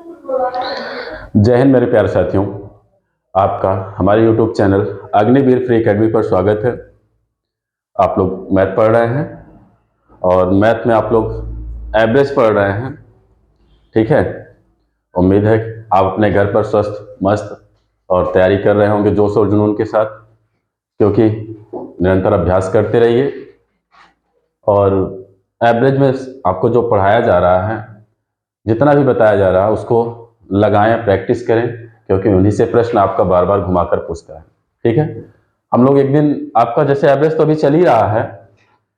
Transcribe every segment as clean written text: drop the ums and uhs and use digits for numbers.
जय हिंद मेरे प्यारे साथियों। आपका हमारे YouTube channel Agniveer free academy पर स्वागत है। आप लोग मैथ पढ़ रहे हैं और मैथ में आप लोग एवरेज पढ़ रहे हैं, ठीक है। उम्मीद है कि आप अपने घर पर स्वस्थ मस्त और तैयारी कर रहे होंगे जोश और जुनून के साथ, क्योंकि निरंतर अभ्यास करते रहिए। और एवरेज में आपको जो पढ़ाया जा रहा है, जितना भी बताया जा रहा है, उसको लगाएं, प्रैक्टिस करें, क्योंकि उन्हीं से प्रश्न आपका बार बार घुमाकर पूछता है, ठीक है। हम लोग एक दिन आपका, जैसे एवरेज तो अभी चल ही रहा है,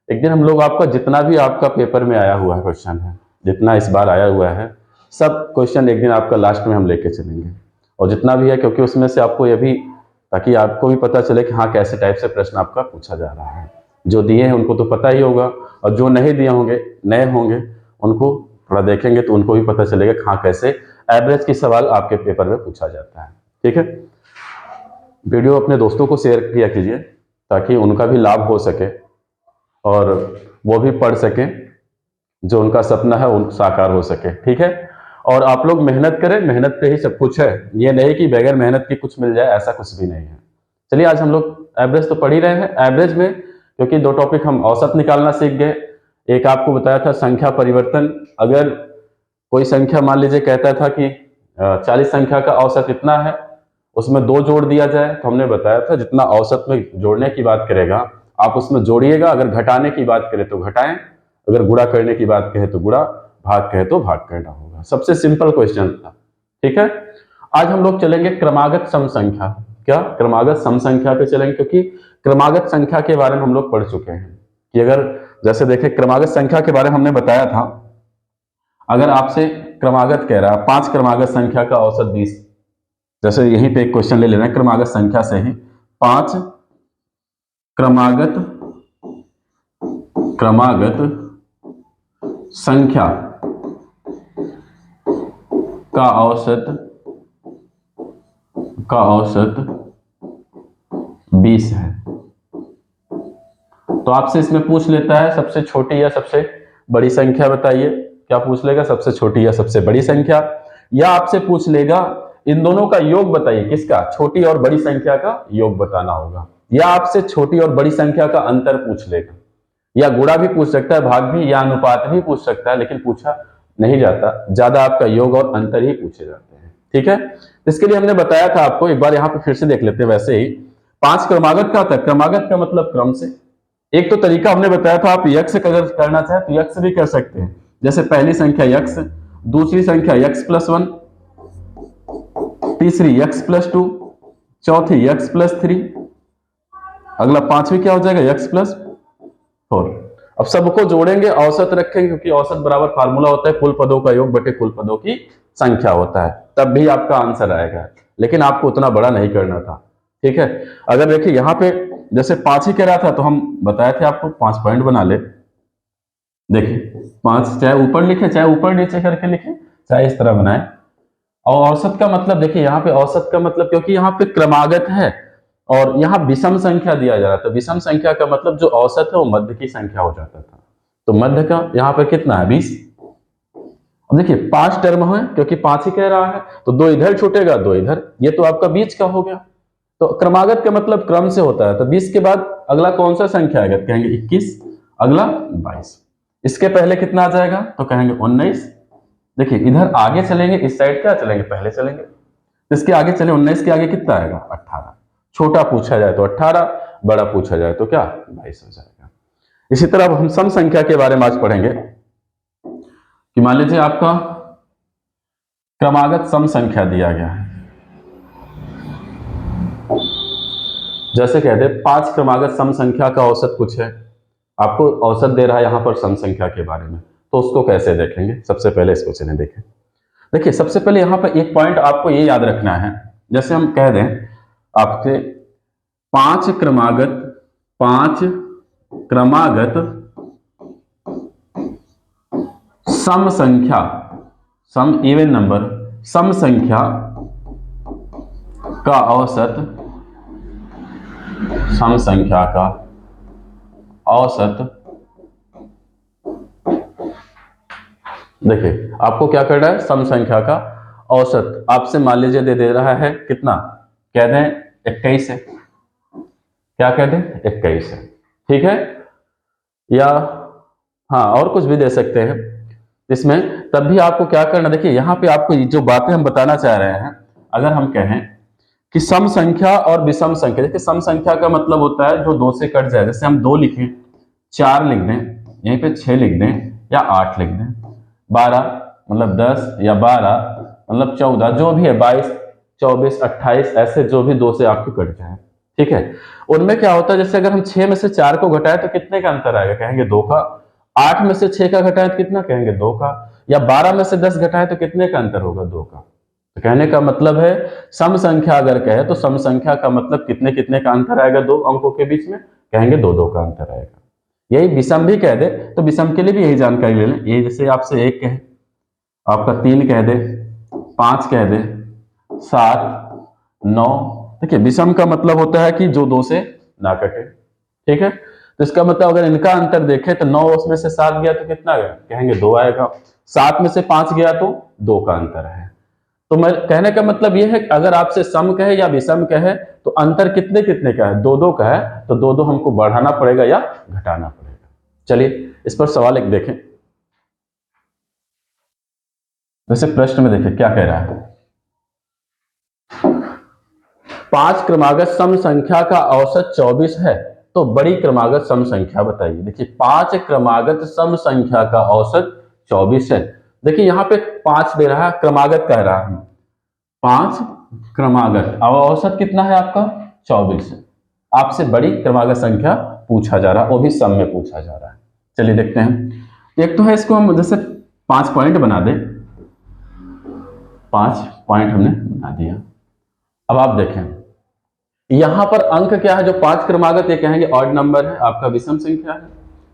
एक दिन हम लोग आपका जितना भी आपका पेपर में आया हुआ है क्वेश्चन है, जितना इस बार आया हुआ है, सब क्वेश्चन एक दिन आपका लास्ट में हम लेके चलेंगे। और जितना भी है, क्योंकि उसमें से आपको ये भी, ताकि आपको भी पता चले कि हाँ कैसे टाइप से प्रश्न आपका पूछा जा रहा है। जो दिए हैं उनको तो पता ही होगा, और जो नहीं दिए होंगे, नए होंगे, उनको थोड़ा देखेंगे तो उनको भी पता चलेगा कि हाँ कैसे एवरेज की सवाल आपके पेपर में पूछा जाता है, ठीक है। वीडियो अपने दोस्तों को शेयर किया कीजिए ताकि उनका भी लाभ हो सके और वो भी पढ़ सकें, जो उनका सपना है वो साकार हो सके, ठीक है। और आप लोग मेहनत करें, मेहनत पे ही सब कुछ है। ये नहीं कि बगैर मेहनत के कुछ मिल जाए, ऐसा कुछ भी नहीं है। चलिए, आज हम लोग एवरेज तो पढ़ ही रहे हैं। एवरेज में क्योंकि दो टॉपिक हम औसत निकालना सीख गए। एक आपको बताया था संख्या परिवर्तन। अगर कोई संख्या मान लीजिए कहता था कि 40 संख्या का औसत इतना है, उसमें 2 जोड़ दिया जाए, तो हमने बताया था जितना औसत में जोड़ने की बात करेगा आप उसमें जोड़िएगा। अगर घटाने की बात करें तो घटाएं, अगर गुणा करने की बात कहे तो गुणा, भाग कहे तो भाग करना होगा। सबसे सिंपल क्वेश्चन था, ठीक है। आज हम लोग चलेंगे क्रमागत सम संख्या। क्या? क्रमागत सम संख्या पे चलेंगे, क्योंकि क्रमागत संख्या के बारे में हम लोग पढ़ चुके हैं कि अगर, जैसे देखें, क्रमागत संख्या के बारे में हमने बताया था। अगर आपसे क्रमागत कह रहा है 5 क्रमागत संख्या का औसत 20, जैसे यहीं पे एक क्वेश्चन ले लेना है क्रमागत संख्या से ही, 5 क्रमागत क्रमागत संख्या का औसत 20 है। तो आपसे इसमें पूछ लेता है सबसे छोटी या सबसे बड़ी संख्या बताइए। क्या पूछ लेगा? सबसे छोटी या सबसे बड़ी संख्या। या आपसे पूछ लेगा इन दोनों का योग बताइए। किसका? छोटी और बड़ी संख्या का योग बताना होगा। या आपसे छोटी और बड़ी संख्या का अंतर पूछ लेगा। या गुणा भी पूछ सकता है, भाग भी, या अनुपात भी पूछ सकता है, लेकिन पूछा नहीं जाता, ज्यादा आपका योग और अंतर ही पूछे जाते हैं, ठीक है। इसके लिए हमने बताया था आपको, एक बार यहां पे फिर से देख लेते हैं। वैसे ही 5 क्रमागत का था। क्रमागत का मतलब क्रम से। एक तो तरीका हमने बताया था, आप यक्ष अगर करना चाहे तो यक्ष भी कर सकते हैं। जैसे पहली संख्या यक्ष, दूसरी संख्या यक्ष प्लस 1, तीसरी यक्ष प्लस 2, चौथी यक्ष प्लस 3, अगला पांचवी क्या हो जाएगा? यक्ष प्लस 4। अब सबको जोड़ेंगे, औसत रखेंगे, क्योंकि औसत बराबर फार्मूला होता है कुल पदों का योग बटे कुल पदों की संख्या होता है, तब भी आपका आंसर आएगा। लेकिन आपको उतना बड़ा नहीं करना था, ठीक है। अगर देखिए यहां पे जैसे 5 ही कह रहा था, तो हम बताए थे आपको 5 पॉइंट बना ले। देखिए 5 चाहे ऊपर लिखे, चाहे ऊपर नीचे करके लिखे, चाहे इस तरह बनाए। और औसत का मतलब देखिए, यहाँ पे औसत का मतलब, क्योंकि यहाँ पे क्रमागत है और यहाँ विषम संख्या दिया जा रहा था। विषम संख्या का मतलब जो औसत है वो मध्य की संख्या हो जाता था। तो मध्य का यहाँ पर कितना है? 20। अब देखिए 5 टर्म है, क्योंकि 5 ही कह रहा है, तो 2 इधर छूटेगा, 2 इधर, ये तो आपका बीच का हो गया। तो क्रमागत का मतलब क्रम से होता है। तो 20 के बाद अगला कौन सा संख्या आएगा? कहेंगे 21, अगला 22। इसके पहले कितना आ जाएगा? तो कहेंगे 19। देखिए इधर आगे चलेंगे, इस साइड क्या चलेंगे? पहले चलेंगे। इसके आगे चले, 19 के आगे कितना आएगा? 18। छोटा पूछा जाए तो 18, बड़ा पूछा जाए तो क्या? 22 हो जाएगा। इसी तरह हम सम संख्या के बारे में आज पढ़ेंगे कि मान लीजिए आपका क्रमागत सम संख्या दिया गया है। जैसे कहते 5 क्रमागत सम संख्या का औसत कुछ है, आपको औसत दे रहा है यहां पर सम संख्या के बारे में, तो उसको कैसे देखेंगे? सबसे पहले इसको चलें देखें। देखिए सबसे पहले यहां पर एक पॉइंट आपको ये याद रखना है। जैसे हम कह दें आपके 5 क्रमागत सम संख्या, सम इवन नंबर, सम संख्या का औसत, सम संख्या का औसत। देखिए आपको क्या करना है? सम संख्या का औसत आपसे मान लीजिए दे रहा है कितना, कह दें 21 है, क्या कह दें 21 है, ठीक है, या हाँ और कुछ भी दे सकते हैं इसमें। तब भी आपको क्या करना, देखिए यहाँ पे आपको जो बातें हम बताना चाह रहे हैं, अगर हम कहें कि सम संख्या और विषम संख्या, देखिए सम संख्या का मतलब होता है जो दो से कट जाए, जैसे हम 2 लिखें, 4 लिख दें, यहीं पे 6 लिख दें या 8 लिख दें, 12 मतलब 10 या 12 मतलब 14, जो भी है 22 24 28, ऐसे जो भी 2 से आपके कट जाए, ठीक है। उनमें क्या होता है, जैसे अगर हम 6 में से 4 को घटाए तो कितने का अंतर आएगा, कहेंगे 2 का। 8 में से 6 का घटाए तो कितना, कहेंगे 2 का। या 12 में से 10 घटाए तो कितने का अंतर होगा, 2 का। तो कहने का मतलब है सम संख्या अगर कहे तो सम संख्या का मतलब कितने कितने का अंतर आएगा दो अंकों के बीच में, कहेंगे 2 का अंतर आएगा। यही विषम भी कह दे तो विषम के लिए भी यही जानकारी ले लें, ये जैसे आपसे 1 कहे, आपका 3 कह दे, 5 कह दे, 7 9, देखिए विषम का मतलब होता है कि जो 2 से ना कटे, ठीक है। तो इसका मतलब अगर इनका अंतर देखें तो 9 उसमें से 7 गया तो कितना गया, कहेंगे 2 आएगा। 7 में से 5 गया तो 2 का अंतर है। तो मैं कहने का मतलब यह है कि अगर आपसे सम कहे या विषम कहे तो अंतर कितने कितने का है, 2 का है, तो 2 हमको बढ़ाना पड़ेगा या घटाना पड़ेगा। चलिए इस पर सवाल एक देखें, वैसे प्रश्न में देखिए क्या कह रहा है, 5 क्रमागत सम संख्या का औसत 24 है तो बड़ी क्रमागत सम संख्या बताइए। देखिए 5 क्रमागत सम संख्या का औसत 24 है, देखिए यहाँ पे 5 दे रहा है, क्रमागत कह रहा है, 5 क्रमागत, और औसत कितना है आपका 24 है। आपसे बड़ी क्रमागत संख्या पूछा जा रहा है, वो भी सम में पूछा जा रहा है। चलिए देखते हैं, एक तो है इसको हम जैसे 5 पॉइंट बना दें, 5 पॉइंट हमने बना दिया। अब आप देखें यहां पर अंक क्या है, जो 5 क्रमागत, ये कहेंगे ऑड नंबर है, आपका विषम संख्या है।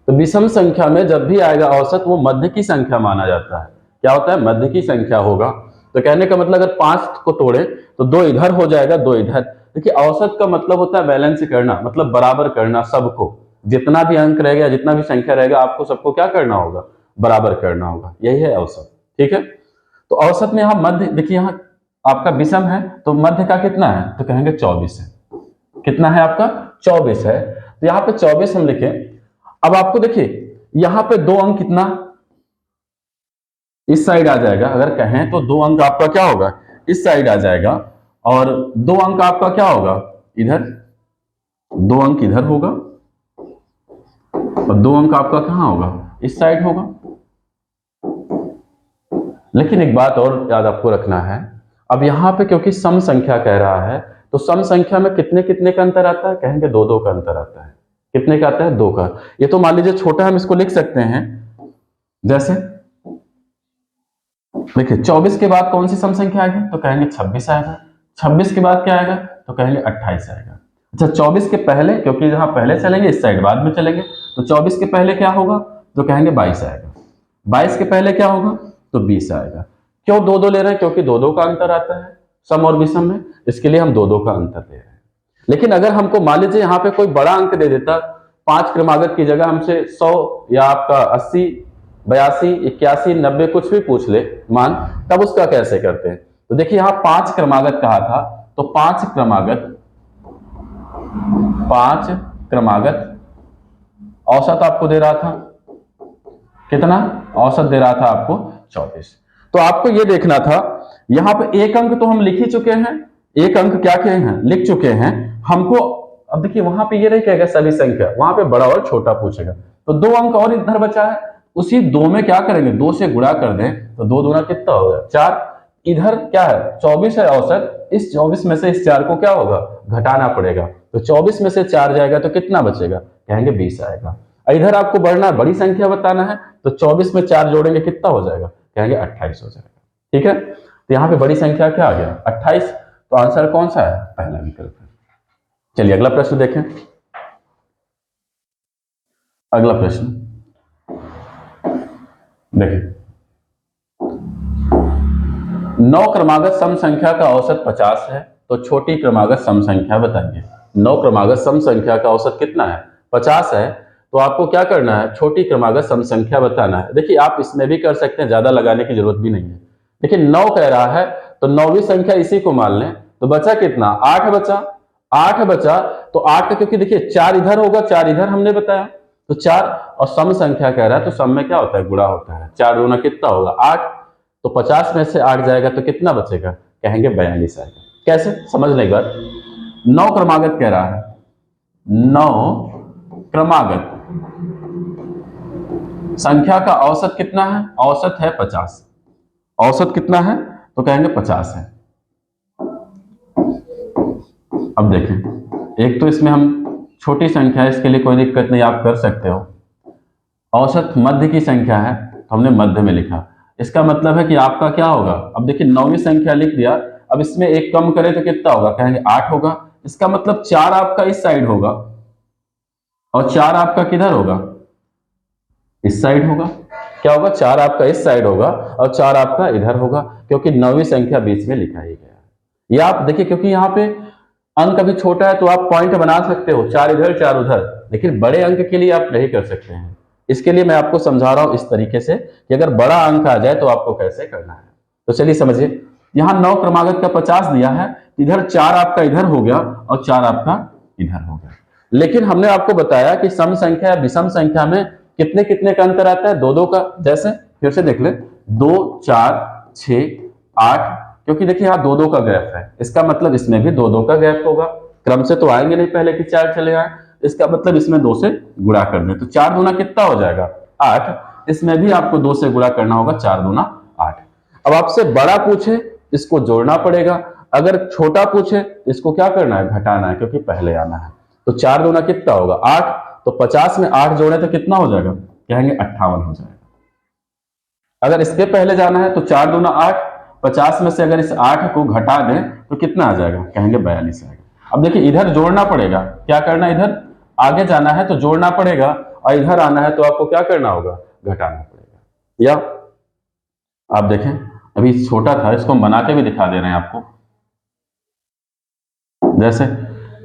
तो विषम संख्या में जब भी आएगा औसत, वो मध्य की संख्या माना जाता है। क्या होता है, मध्य की संख्या होगा। तो कहने का मतलब अगर 5 को तोड़े तो 2 इधर हो जाएगा, 2 इधर। देखिए औसत का मतलब होता है बैलेंस करना, मतलब बराबर करना सबको, जितना भी अंक रहेगा, जितना भी संख्या रहेगा, आपको सबको क्या करना होगा, बराबर करना होगा, यही है औसत, ठीक है। तो औसत में यहाँ मध्य, देखिए यहाँ आपका विषम है तो मध्य का कितना है, तो कहेंगे 24 है। कितना है आपका 24 है, तो यहाँ पे 24 हम लिखें। अब आपको देखिए यहाँ पे 2 अंक कितना इस साइड आ जाएगा, अगर कहें तो 2 अंक आपका क्या होगा, इस साइड आ जाएगा, और 2 अंक आपका क्या होगा इधर, 2 अंक इधर होगा, और 2 अंक आपका कहां होगा, इस साइड होगा। लेकिन एक बात और याद आपको रखना है, अब यहां पे क्योंकि सम संख्या कह रहा है, तो सम संख्या में कितने कितने का अंतर आता है, कहेंगे 2 का अंतर आता है। कितने का आता है, 2 का। ये तो मान लीजिए छोटा, हम इसको लिख सकते हैं जैसे, देखिए 24 के बाद कौन सी सम संख्या आएगी, तो कहेंगे 26 आएगा। 26 के बाद क्या आएगा, तो कहेंगे 28 आएगा। अच्छा 24 के पहले, क्योंकि जहां पहले चलेंगे इस साइड बाद में चलेंगे, तो 24 के पहले क्या होगा, तो कहेंगे 22 आएगा। 22 के पहले क्या होगा, तो 20 आएगा। क्यों 2 ले रहे हैं, क्योंकि 2 का अंतर आता है सम और विषम में, इसके लिए हम 2 का अंतर ले रहे हैं। लेकिन अगर हमको मान लीजिए यहाँ पे कोई बड़ा अंक दे देता, 5 क्रमागत की जगह हमसे 100 या आपका 80 82 81 90 कुछ भी पूछ ले मान, तब उसका कैसे करते हैं। तो देखिए यहाँ 5 क्रमागत कहा था, तो 5 क्रमागत औसत आपको दे रहा था कितना, औसत दे रहा था आपको 24। तो आपको ये देखना था, यहां पे एक अंक तो हम लिख ही चुके हैं, एक अंक क्या किए हैं, लिख चुके हैं हमको। अब देखिए वहां पे ये नहीं कहेगा सभी संख्या, वहां पे बड़ा और छोटा पूछेगा, तो 2 अंक और इधर बचा है, उसी 2 में क्या करेंगे, 2 से गुणा कर दें, तो 2 दूना कितना हो गया 4। इधर क्या है 24 है औसत, इस 24 में से इस 4 को क्या होगा, घटाना पड़ेगा। तो 24 में से 4 जाएगा तो कितना बचेगा, कहेंगे 20 आएगा। इधर आपको बढ़ना बड़ी संख्या बताना है, तो 24 में 4 जोड़ेंगे कितना हो जाएगा, कहेंगे 28 हो जाएगा, ठीक है। तो यहाँ पे बड़ी संख्या क्या आ गया 28, तो आंसर कौन सा है, पहला विकल्प है। चलिए अगला प्रश्न देखें, अगला प्रश्न देखिए, 9 क्रमागत सम संख्या का औसत 50 है तो छोटी क्रमागत सम संख्या बताइए। 9 क्रमागत सम संख्या का औसत कितना है, 50 है, तो आपको क्या करना है, छोटी क्रमागत सम संख्या बताना है। देखिए आप इसमें भी कर सकते हैं, ज्यादा लगाने की जरूरत भी नहीं है। देखिए 9 कह रहा है तो 9वीं संख्या इसी को मान लें, तो बचा कितना, 8 बचा। 8 बचा तो 8 का, क्योंकि देखिए 4 इधर होगा, 4 इधर हमने बताया, तो 4, और सम संख्या कह रहा है तो सम में क्या होता है, गुणा होता है। 4 दूना कितना होगा 8, तो 50 में से 8 जाएगा तो कितना बचेगा, कहेंगे 42 आएगा। कैसे, समझने के बाद 9 क्रमागत कह रहा है, 9 क्रमागत संख्या का औसत कितना है, औसत है 50। औसत कितना है, तो कहेंगे 50 है। अब देखें, एक तो इसमें हम छोटी संख्या है, इसके लिए कोई दिक्कत नहीं, आप कर सकते हो। औसत मध्य की संख्या है तो हमने मध्य में लिखा, इसका मतलब है कि आपका क्या होगा, अब देखिए 9वीं संख्या लिख दिया, अब इसमें एक कम करें तो कितना होगा, कहेंगे 8 होगा। इसका मतलब 4 आपका इस साइड होगा और 4 आपका किधर होगा, इस साइड होगा। क्या होगा, 4 आपका इस साइड होगा और 4 आपका इधर होगा, क्योंकि 9वीं संख्या बीच में लिखा ही गया। ये आप देखिए, क्योंकि यहाँ पे अंक अभी छोटा है तो आप पॉइंट बना सकते हो, 4 इधर 4 उधर, लेकिन बड़े अंक के लिए आप नहीं कर सकते हैं। इसके लिए मैं आपको समझा रहा हूं इस तरीके से कि अगर बड़ा अंक आ जाए तो आपको कैसे करना है। तो चलिए समझिए, यहाँ 9 क्रमागत का 50 दिया है, इधर 4 आपका इधर हो गया और 4 आपका इधर हो गया। लेकिन हमने आपको बताया कि सम संख्या या विषम संख्या में कितने कितने का अंतर आता है, 2-2 का। जैसे फिर से देख ले, 2 4 6 8, क्योंकि देखिए यहाँ 2-2 का गैप है, इसका मतलब इसमें भी 2-2 का गैप होगा। क्रम से तो आएंगे नहीं पहले कि 4 चले आए, इसका मतलब इसमें 2 से गुणा कर दें, तो 4 दूना कितना हो जाएगा 8। इसमें भी आपको 2 से गुणा करना होगा, 4 दूना 8। अब आपसे बड़ा पूछे इसको जोड़ना पड़ेगा, अगर छोटा पूछे इसको क्या करना है, घटाना है, क्योंकि पहले आना है। तो 4 दूना कितना होगा 8, तो 50 में 8 जोड़े तो कितना हो जाएगा, कहेंगे 58 हो जाएगा। अगर इसके पहले जाना है तो 4 दूना 8, 50 में से अगर इस 8 को घटा दें तो कितना आ जाएगा, कहेंगे 42 आएगा। अब देखिए इधर जोड़ना पड़ेगा, क्या करना है, इधर आगे जाना है तो जोड़ना पड़ेगा, और इधर आना है तो आपको क्या करना होगा, घटाना पड़ेगा। या आप देखें, अभी छोटा था, इसको हम बना के भी दिखा दे रहे हैं आपको। जैसे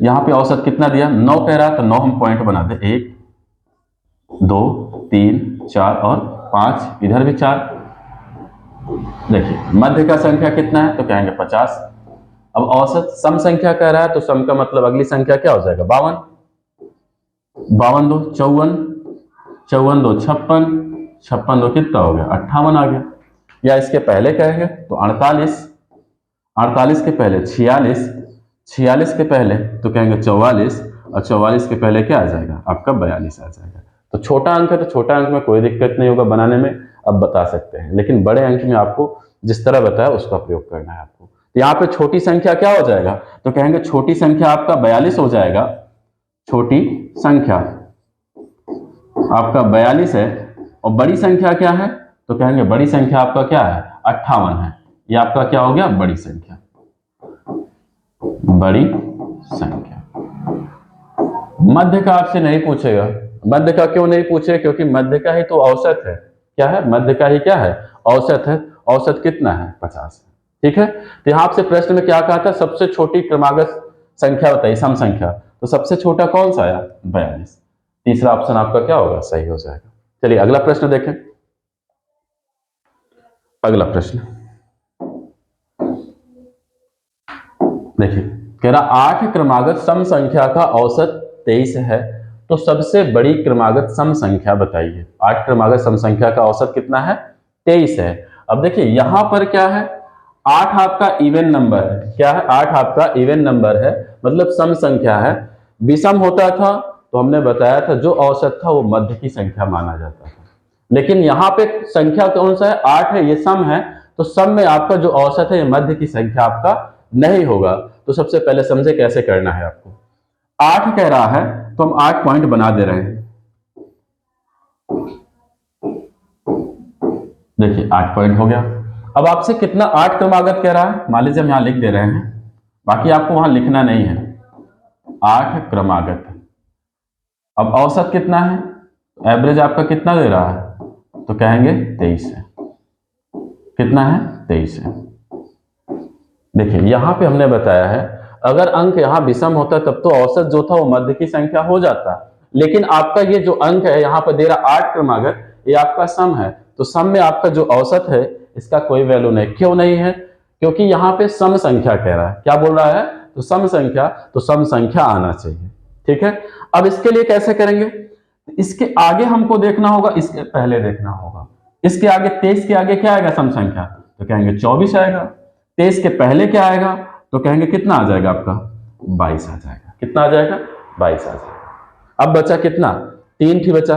यहां पे औसत कितना दिया, 9 कह रहा, तो 9 हम पॉइंट बना दे, 1 2 3 4 और 5, इधर भी 4। देखिए मध्य का संख्या कितना है, तो कहेंगे 50। अब औसत सम संख्या कह रहा है, तो सम का मतलब अगली संख्या क्या हो जाएगा, 52। 52 2 54, 54 2 56, 56 2 कितना हो गया, 58 आ गया। या इसके पहले कहेंगे तो 48, 48 के पहले 46, 46 के पहले तो कहेंगे 44, और 44 के पहले क्या आ जाएगा, आपका 42 आ जाएगा। तो छोटा अंक है तो छोटा अंक में कोई दिक्कत नहीं होगा बनाने में, अब बता सकते हैं, लेकिन बड़े अंक में आपको जिस तरह बताया उसका प्रयोग करना है आपको। तो यहाँ पे छोटी संख्या क्या हो जाएगा, तो कहेंगे छोटी संख्या आपका 42 हो जाएगा। छोटी संख्या आपका 42 है, और बड़ी संख्या क्या है, तो कहेंगे बड़ी संख्या आपका क्या है, 58 है। ये आपका क्या हो गया, बड़ी संख्या। बड़ी संख्या मध्य का आपसे नहीं पूछेगा, मध्य का क्यों नहीं पूछे, क्योंकि मध्य का ही तो औसत है। क्या है, मध्य का ही क्या है, औसत है। औसत कितना है, 50। ठीक है, तो यहां आपसे प्रश्न में क्या कहा था, सबसे छोटी क्रमागत संख्या बताइए, सम संख्या, तो सबसे छोटा कौन सा आया, 42। तीसरा ऑप्शन आपका क्या होगा, सही हो जाएगा। चलिए अगला प्रश्न देखें। अगला प्रश्न देखिए, कह रहा 8 क्रमागत सम संख्या का औसत 23 है, तो सबसे बड़ी क्रमागत सम संख्या बताइए। 8 क्रमागत सम संख्या का औसत कितना है, 23 है। अब देखिए यहां पर क्या है, 8 आपका इवन नंबर है। क्या है, 8 आपका इवन नंबर है, मतलब सम संख्या है। विषम होता था तो हमने बताया था जो औसत था वो मध्य की संख्या माना जाता था, लेकिन यहाँ पे संख्या कौन सा है, 8 है, ये सम है, तो सम में आपका जो औसत है ये मध्य की संख्या आपका नहीं होगा। तो सबसे पहले समझे कैसे करना है आपको। 8 कह रहा है तो हम 8 पॉइंट बना दे रहे हैं। देखिए 8 पॉइंट हो गया। अब आपसे कितना 8 क्रमागत कह रहा है, मान लीजिए हम यहां लिख दे रहे हैं, बाकी आपको वहां लिखना नहीं है। 8 क्रमागत, अब औसत कितना है, एवरेज आपका कितना दे रहा है, तो कहेंगे 23 है। कितना है, 23 है। देखिए यहां पे हमने बताया है अगर अंक यहां विषम होता तब तो औसत जो था वो मध्य की संख्या हो जाता, लेकिन आपका ये जो अंक है यहां पर दे रहा 8 क्रमागत, ये आपका सम है, तो सम में आपका जो औसत है इसका कोई वैल्यू नहीं। क्यों नहीं है? क्योंकि यहाँ पे सम संख्या कह रहा है। क्या बोल रहा है? तो सम संख्या, तो सम संख्या आना चाहिए। ठीक है, अब इसके लिए कैसे करेंगे? इसके आगे हमको देखना होगा, इसके पहले देखना होगा। इसके आगे 23 के आगे क्या आएगा सम संख्या? तो कहेंगे 24 आएगा। 23 के पहले क्या आएगा? तो कहेंगे कितना आ जाएगा आपका? 22 आ जाएगा। कितना आ जाएगा? 22 आ जाएगा। अब बचा कितना? 3 ही बचा।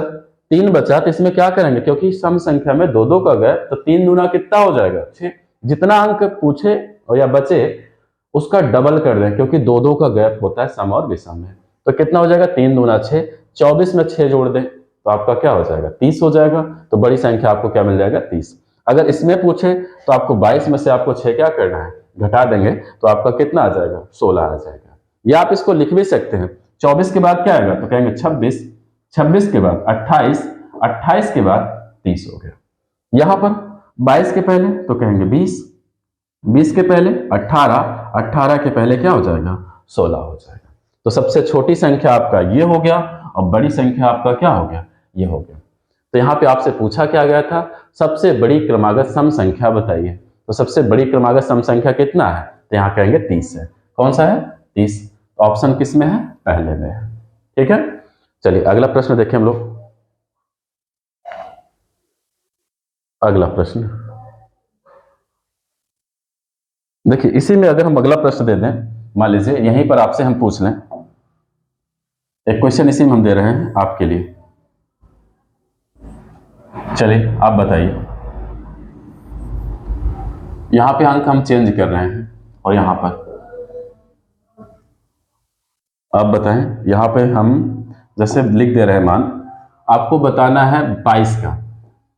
3 बचा तो इसमें क्या करेंगे? क्योंकि सम संख्या में दो दो का गैप, तो 3 दूना कितना हो जाएगा? 6। जितना अंक पूछे और या बचे उसका डबल कर दें, क्योंकि दो दो का गैप होता है सम और विषम में। तो कितना हो जाएगा? 3 दूना 6। 24 में 6 जोड़ दें तो आपका क्या हो जाएगा? 30 हो जाएगा। तो बड़ी संख्या आपको क्या मिल जाएगा? 30। अगर इसमें पूछे तो आपको 22 में से आपको 6 क्या करना है? घटा देंगे तो आपका कितना आ जाएगा? 16 आ जाएगा। या आप इसको लिख भी सकते हैं। 24 के बाद क्या आएगा? तो कहेंगे 26। 26 के बाद 28। 28 के बाद 30 हो गया। यहां पर 22 के पहले तो कहेंगे 20। 20 के पहले 18। 18 के पहले क्या हो जाएगा? 16 हो जाएगा। तो सबसे छोटी संख्या आपका ये हो गया और बड़ी संख्या आपका क्या हो गया? ये हो गया। तो यहाँ पे आपसे पूछा क्या गया था? सबसे बड़ी क्रमागत सम संख्या बताइए। तो सबसे बड़ी क्रमागत सम संख्या कितना है? तो यहाँ कहेंगे 30 है। कौन सा है? 30। ऑप्शन किस में है? पहले में है। ठीक है, चलिए अगला प्रश्न देखें हम लोग। अगला प्रश्न देखिए, इसी में अगर हम अगला प्रश्न दे दें, मान लीजिए यहीं पर आपसे हम पूछ लें, एक क्वेश्चन इसी में हम दे रहे हैं आपके लिए। चलिए आप बताइए। यहां पे अंक हम चेंज कर रहे हैं और यहां पर आप बताएं। यहां पे हम जैसे लिख दे रहे हैं मान, आपको बताना है 22 का।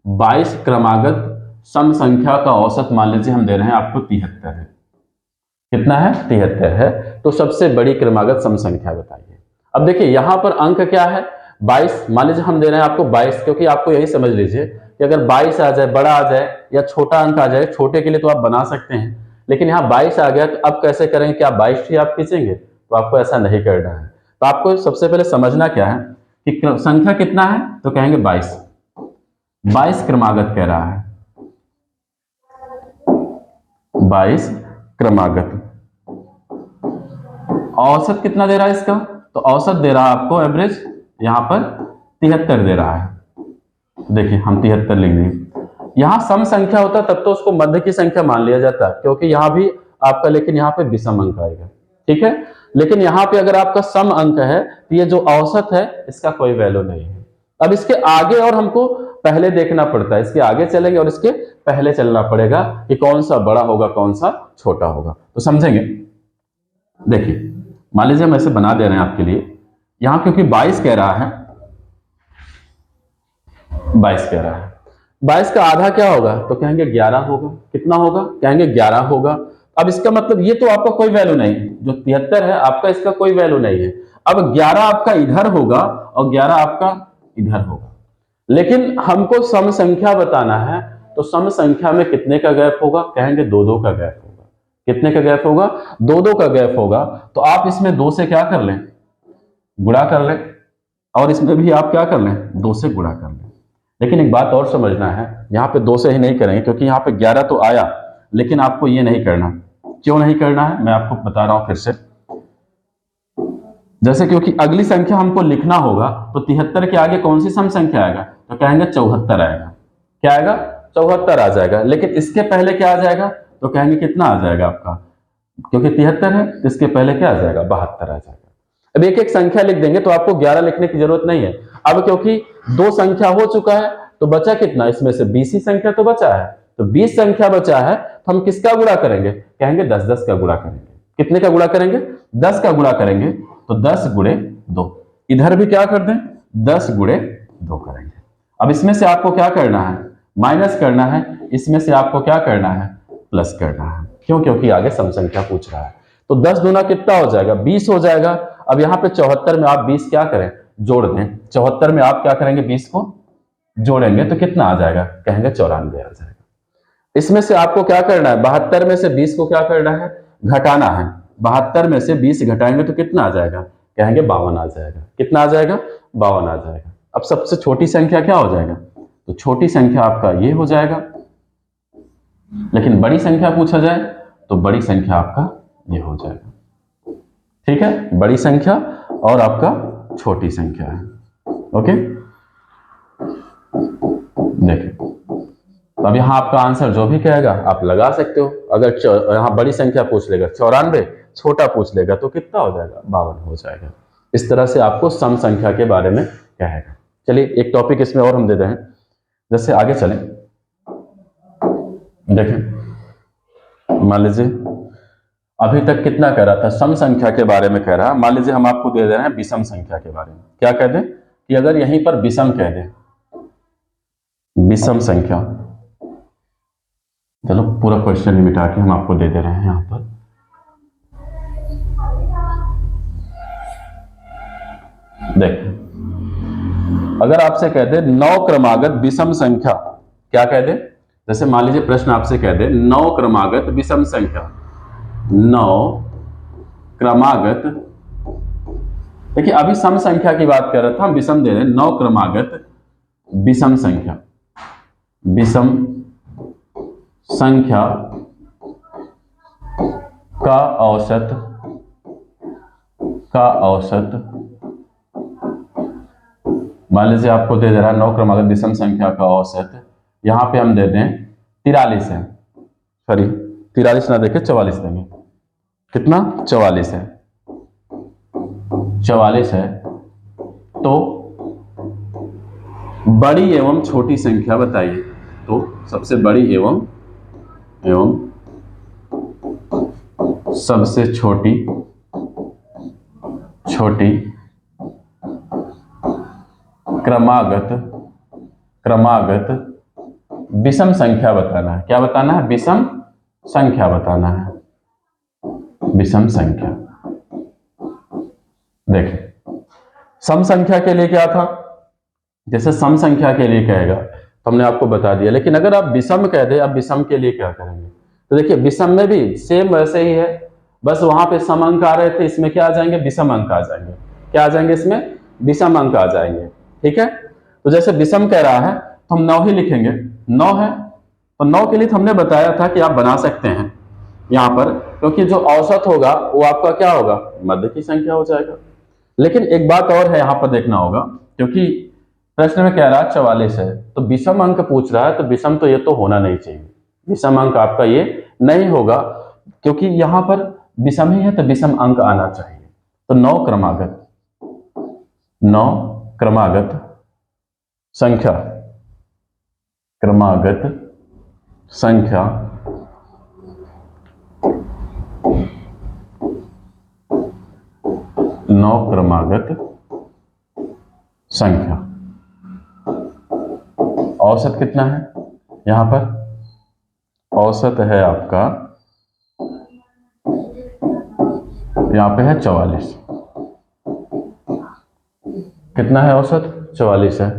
22 क्रमागत सम संख्या का औसत मान लीजिए हम दे रहे हैं आपको 73 है। कितना है? 73 है। तो सबसे बड़ी क्रमागत सम संख्या बताइए। अब देखिए यहां पर अंक क्या है? 22। मान लीजिए हम दे रहे हैं आपको 22, क्योंकि आपको यही समझ लीजिए कि अगर 22 आ जाए, बड़ा आ जाए या छोटा अंक आ जाए, छोटे के लिए तो आप बना सकते हैं, लेकिन यहाँ 22 आ गया तो अब कैसे करेंगे? क्या 22 ही आप खींचेंगे? तो आपको ऐसा नहीं करना है। तो आपको सबसे पहले समझना क्या है कि संख्या कितना है? तो कहेंगे 22। 22 क्रमागत कह रहा है। 22 क्रमागत। औसत कितना दे रहा है इसका? तो औसत दे रहा है आपको एवरेज, यहां पर 73 दे रहा है। देखिए हम 73 लिख देंगे। यहां सम संख्या होता तब तो उसको मध्य की संख्या मान लिया जाता, क्योंकि यहां भी आपका, लेकिन यहां पे विषम अंक आएगा। ठीक है, लेकिन यहां पे अगर आपका सम अंक है तो ये जो औसत है इसका कोई वैल्यू नहीं है। अब इसके आगे और हमको पहले देखना पड़ता है। इसके आगे चलेंगे और इसके पहले चलना पड़ेगा कि कौन सा बड़ा होगा, कौन सा छोटा होगा। तो समझेंगे। देखिए मान लीजिए हम ऐसे बना दे रहे हैं आपके लिए। यहां क्योंकि 22 कह रहा है, 22 कह रहा है, 22 का आधा क्या होगा? तो कहेंगे 11 होगा। कितना होगा? कहेंगे 11 होगा। अब इसका मतलब ये तो आपका कोई वैल्यू नहीं है, जो 73 है आपका, इसका कोई वैल्यू नहीं है। अब 11 आपका इधर होगा और 11 आपका इधर होगा, लेकिन हमको सम संख्या बताना है। तो सम संख्या में कितने का गैप होगा? कहेंगे 2-2 का गैप होगा। कितने का गैप होगा? 2-2 का गैप होगा। तो आप इसमें 2 से क्या कर लें? गुणा कर लें, और इसमें भी आप क्या कर लें? 2 से गुणा कर लें। लेकिन एक बात और समझना है, यहाँ पे 2 से ही नहीं करेंगे, क्योंकि यहाँ पे 11 तो आया, लेकिन आपको ये नहीं करना। क्यों नहीं करना है मैं आपको बता रहा हूं फिर से। जैसे क्योंकि अगली संख्या हमको लिखना होगा, तो 73 के आगे कौन सी सम संख्या आएगा? तो कहेंगे 74 आएगा। क्या आएगा? 74 आ जाएगा। लेकिन इसके पहले क्या आ जाएगा? तो कहेंगे कितना आ जाएगा आपका? क्योंकि 73 है तो इसके पहले क्या आ जाएगा? 72 आ जाएगा। अब एक एक संख्या लिख देंगे तो आपको 11 लिखने की जरूरत नहीं है। अब क्योंकि 2 संख्या हो चुका है तो बचा कितना? इसमें से 20 ही संख्या तो बचा है। तो 20 संख्या बचा है तो हम किसका गुणा करेंगे? कहेंगे 10-10 का गुणा करेंगे। कितने का गुणा करेंगे? 10 का गुणा करेंगे। तो 10 गुणे 2। इधर भी क्या कर दें? 10 गुणे 2 करेंगे। अब इसमें से आपको क्या करना है? माइनस करना है। इसमें से आपको क्या करना है? प्लस करना है। क्यों? क्योंकि आगे सम संख्या पूछ रहा है। तो 10 दूना कितना हो जाएगा? 20 हो जाएगा। अब यहाँ पे 74 में आप 20 क्या करें? जोड़ दें। 74 में आप क्या करेंगे? 20 को जोड़ेंगे तो कितना आ जाएगा? कहेंगे 94 आ जाएगा। इसमें से आपको क्या करना है? 72 में से 20 को क्या करना है? घटाना है। 72 में से 20 घटाएंगे तो कितना आ जाएगा? कहेंगे 52 आ जाएगा। कितना आ जाएगा? 52 आ जाएगा। अब सबसे छोटी संख्या क्या हो जाएगा? तो छोटी संख्या आपका ये हो जाएगा, लेकिन बड़ी संख्या पूछा जाए तो बड़ी संख्या आपका ये हो जाएगा। ठीक है, बड़ी संख्या और आपका छोटी संख्या है। ओके, देखिए तो अब यहाँ आपका आंसर जो भी कहेगा आप लगा सकते हो। अगर यहाँ बड़ी संख्या पूछ लेगा 94, छोटा पूछ लेगा तो कितना हो जाएगा, 52 हो जाएगा। इस तरह से आपको सम संख्या के बारे में कहेगा। चलिए एक टॉपिक इसमें और हम दे रहे हैं, जैसे आगे चलें। देखें, मान लीजिए अभी तक कितना कह रहा था, सम संख्या के बारे में कह रहा है। मान लीजिए हम आपको दे रहे हैं विषम संख्या के बारे में। क्या कह दें कि अगर यहीं पर विषम कह दें, विषम संख्या, चलो पूरा क्वेश्चन मिटा के हम आपको दे रहे हैं यहां पर। देखिए अगर आपसे कह दे 9 क्रमागत विषम संख्या, क्या कह दे, जैसे मान लीजिए प्रश्न आपसे कह दे 9 क्रमागत विषम संख्या, 9 क्रमागत, देखिए अभी सम संख्या की बात कर रहा था, हम विषम दे रहे हैं। 9 क्रमागत विषम संख्या, विषम संख्या का औसत, मान लीजिए आपको दे रहा है 9 क्रमागत विषम संख्या का औसत, यहां पे हम दे दें 43 है, सॉरी 43 ना देके 44 देंगे। कितना, 44 है, 44 है। तो बड़ी एवं छोटी संख्या बताइए। तो सबसे बड़ी एवं सबसे छोटी क्रमागत विषम संख्या बताना है। क्या बताना है, विषम संख्या बताना है, विषम संख्या। देखिए सम संख्या के लिए क्या था, जैसे सम संख्या के लिए कहेगा तो हमने आपको बता दिया, लेकिन अगर आप विषम कह दे, अब विषम के लिए क्या करेंगे, तो देखिए विषम में भी सेम वैसे ही है, बस वहां पे सम अंक आ रहे थे, इसमें क्या आ जाएंगे, विषम अंक आ जाएंगे। क्या आ जाएंगे, इसमें विषम अंक आ जाएंगे। ठीक है, तो जैसे विषम कह रहा है तो हम 9 ही लिखेंगे, 9 है तो 9 के लिए तो हमने बताया था कि आप बना सकते हैं यहां पर, क्योंकि जो औसत होगा वो आपका क्या होगा, मध्य की संख्या हो जाएगा। लेकिन एक बात और है यहां पर देखना होगा, क्योंकि प्रश्न में कह रहा है 44 है, तो विषम अंक पूछ रहा है, तो विषम तो ये तो होना नहीं चाहिए, विषम अंक आपका ये नहीं होगा, क्योंकि यहां पर विषम ही है तो विषम अंक आना चाहिए। तो 9 क्रमागत संख्या, 9 क्रमागत संख्या, औसत कितना है, यहां पर औसत है आपका, यहां पे है 44। कितना है औसत, 44 है।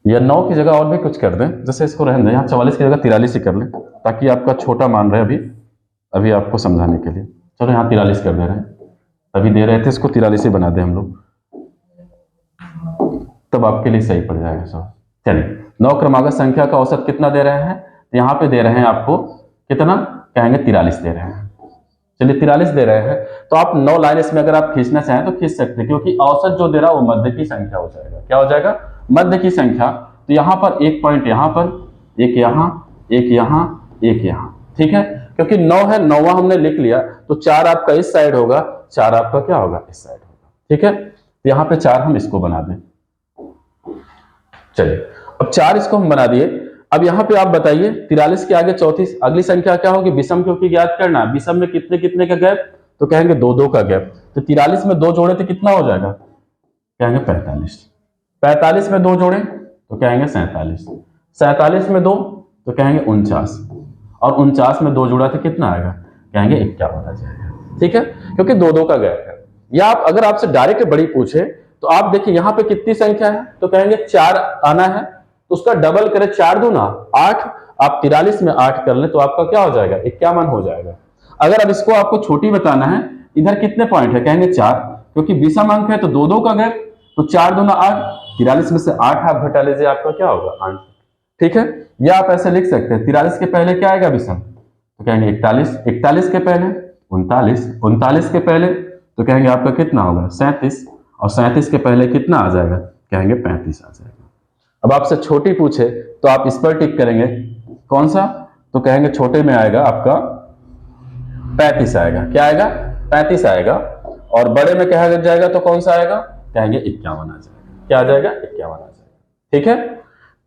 या 9 की जगह और भी कुछ कर दें, जैसे इसको रहने दें, यहाँ 44 की जगह 43 ही कर लें, ताकि आपका छोटा मान रहे अभी आपको समझाने के लिए। चलो यहाँ 43 कर दे रहे हैं, अभी दे रहे थे, इसको 43 ही बना दें हम लोग, तब आपके लिए सही पड़ जाएगा सब। चलिए 9 क्रमागत संख्या का औसत कितना दे रहे हैं, तो यहाँ पे दे रहे हैं आपको कितना, कहेंगे 43 दे रहे हैं। चलिए 43 दे रहे हैं, तो आप 9 लाइन इसमें अगर आप खींचना चाहें तो खींच सकते हैं, क्योंकि औसत जो दे रहा है वो मध्य की संख्या हो जाएगा। क्या हो जाएगा, मध्य की संख्या। तो यहाँ पर एक पॉइंट यहाँ पर, एक यहाँ, एक यहाँ, एक यहाँ। ठीक है, क्योंकि 9 है, 9वां हमने लिख लिया, तो 4 आपका इस साइड होगा, 4 आपका क्या होगा, इस साइड होगा। ठीक है, तो यहाँ पे 4 हम इसको बना दें। चलिए अब 4 इसको हम बना दिए। अब यहाँ पे आप बताइए 43 के आगे चौथी अगली संख्या क्या होगी, विषम, क्योंकि ज्ञात करना है विषम में कितने कितने का गैप, तो कहेंगे 2-2 का गैप। तो 43 में 2 जोड़े तो कितना हो जाएगा, कहेंगे 45। 45 में 2 जोड़े तो कहेंगे 47। 47 में 2 तो कहेंगे 49, और 49 में 2 जोड़ा तो कितना आएगा, कहेंगे 51 आ जाएगा। ठीक है, क्योंकि 2-2 का गैप है। या आप अगर आपसे डायरेक्ट बड़ी पूछे तो आप देखिए यहाँ पे कितनी संख्या है, तो कहेंगे 4 आना है, तो उसका डबल करें, 4 दूना 8, आप 43 में 8 कर ले तो आपका क्या हो जाएगा, 51 हो जाएगा। अगर अब इसको आपको छोटी बताना है, इधर कितने पॉइंट है, कहेंगे 4, क्योंकि विषम अंक है तो 2-2 का गैप, तो 4 दूना 8, 43 में से 8 आप घटा लीजिए, आपका क्या होगा 8। ठीक है, या आप ऐसे लिख सकते हैं 43 के पहले क्या आएगा विषम, तो कहेंगे 41, 41 के पहले 39, 39 के पहले तो कहेंगे आपका कितना होगा 37, और 37 के पहले कितना आ जाएगा, कहेंगे 35 आ जाएगा। अब आपसे छोटी पूछे तो आप इस पर टिक करेंगे, कौन सा, तो कहेंगे छोटे में आएगा आपका 35 आएगा, क्या आएगा 35 आएगा, और बड़े में कहा जाएगा तो कौन सा आएगा, कहेंगे 51 आ जाएगा, क्या आ जाएगा 51 आ जाएगा। ठीक है,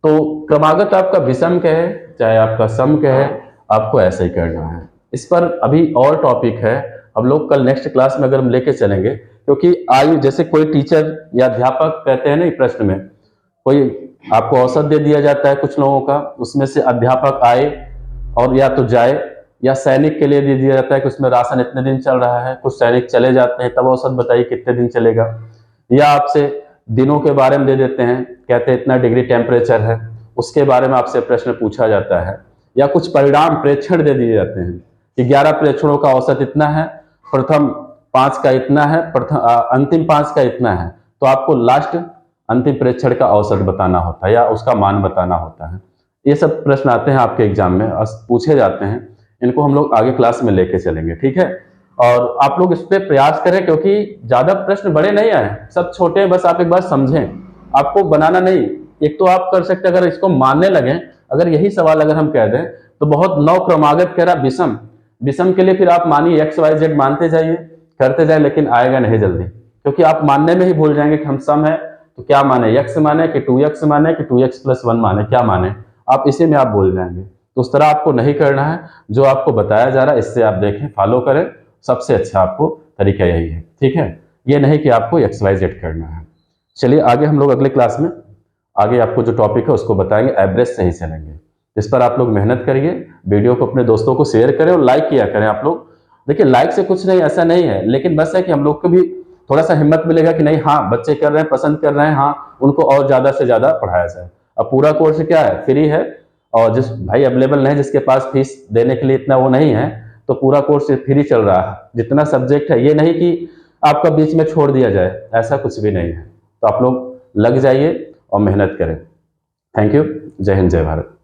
तो क्रमागत आपका विषम कहे चाहे आपका सम कहे, आपको ऐसे ही करना है। इस पर अभी और टॉपिक है, हम लोग कल नेक्स्ट क्लास में अगर हम लेके चलेंगे, क्योंकि आयु जैसे कोई टीचर या अध्यापक कहते हैं ना प्रश्न में, कोई आपको औसत दे दिया जाता है कुछ लोगों का, उसमें से अध्यापक आए और या तो जाए, या सैनिक के लिए दे दिया जाता है कि उसमें राशन इतने दिन चल रहा है, कुछ सैनिक चले जाते हैं तब औसत बताइए कितने दिन चलेगा, या आपसे दिनों के बारे में दे देते हैं, कहते हैं इतना डिग्री टेम्परेचर है, उसके बारे में आपसे प्रश्न पूछा जाता है, या कुछ परिणाम प्रेक्षण दे दिए जाते हैं कि 11 प्रेक्षणों का औसत इतना है, प्रथम 5 का इतना है, अंतिम 5 का इतना है, तो आपको लास्ट अंतिम प्रेक्षण का औसत बताना होता है या उसका मान बताना होता है। ये सब प्रश्न आते हैं आपके एग्जाम में, पूछे जाते हैं, इनको हम लोग आगे क्लास में लेके चलेंगे। ठीक है, और आप लोग इस पे प्रयास करें, क्योंकि ज्यादा प्रश्न बड़े नहीं आए, सब छोटे हैं, बस आप एक बार समझें, आपको बनाना नहीं। एक तो आप कर सकते हैं, अगर इसको मानने लगे, अगर यही सवाल अगर हम कह दें तो बहुत 9 क्रमागत कह रहा विषम, विषम के लिए फिर आप मानिए एक्स वाई जेड मानते जाइए, करते जाए, लेकिन आएगा नहीं जल्दी, क्योंकि आप मानने में ही भूल जाएंगे कि हम सम है तो क्या माने, x माने कि 2x माने कि 2x+1 माने, क्या माने, आप इसी में आप भूल जाएंगे। तो उस तरह आपको नहीं करना है, जो आपको बताया जा रहा है इससे आप देखें, फॉलो करें, सबसे अच्छा आपको तरीका यही है। ठीक है, ये नहीं कि आपको XYZ करना है। चलिए आगे हम लोग अगले क्लास में आगे आपको जो टॉपिक है उसको बताएंगे, एवरेज से ही चलेंगे। इस पर आप लोग मेहनत करिए, वीडियो को अपने दोस्तों को शेयर करें और लाइक किया करें। आप लोग देखिए, लाइक से कुछ नहीं, ऐसा नहीं है, लेकिन बस है कि हम लोग को भी थोड़ा सा हिम्मत मिलेगा कि नहीं, हाँ बच्चे कर रहे हैं, पसंद कर रहे हैं, हाँ उनको और ज्यादा से ज्यादा पढ़ाया जाए। अब पूरा कोर्स क्या है, फ्री है, और जिस भाई अवेलेबल नहीं, जिसके पास फीस देने के लिए इतना वो नहीं है, तो पूरा कोर्स फ्री चल रहा है। जितना सब्जेक्ट है, ये नहीं कि आपका बीच में छोड़ दिया जाए, ऐसा कुछ भी नहीं है। तो आप लोग लग जाइए और मेहनत करें। Thank you. जय हिंद, जय भारत।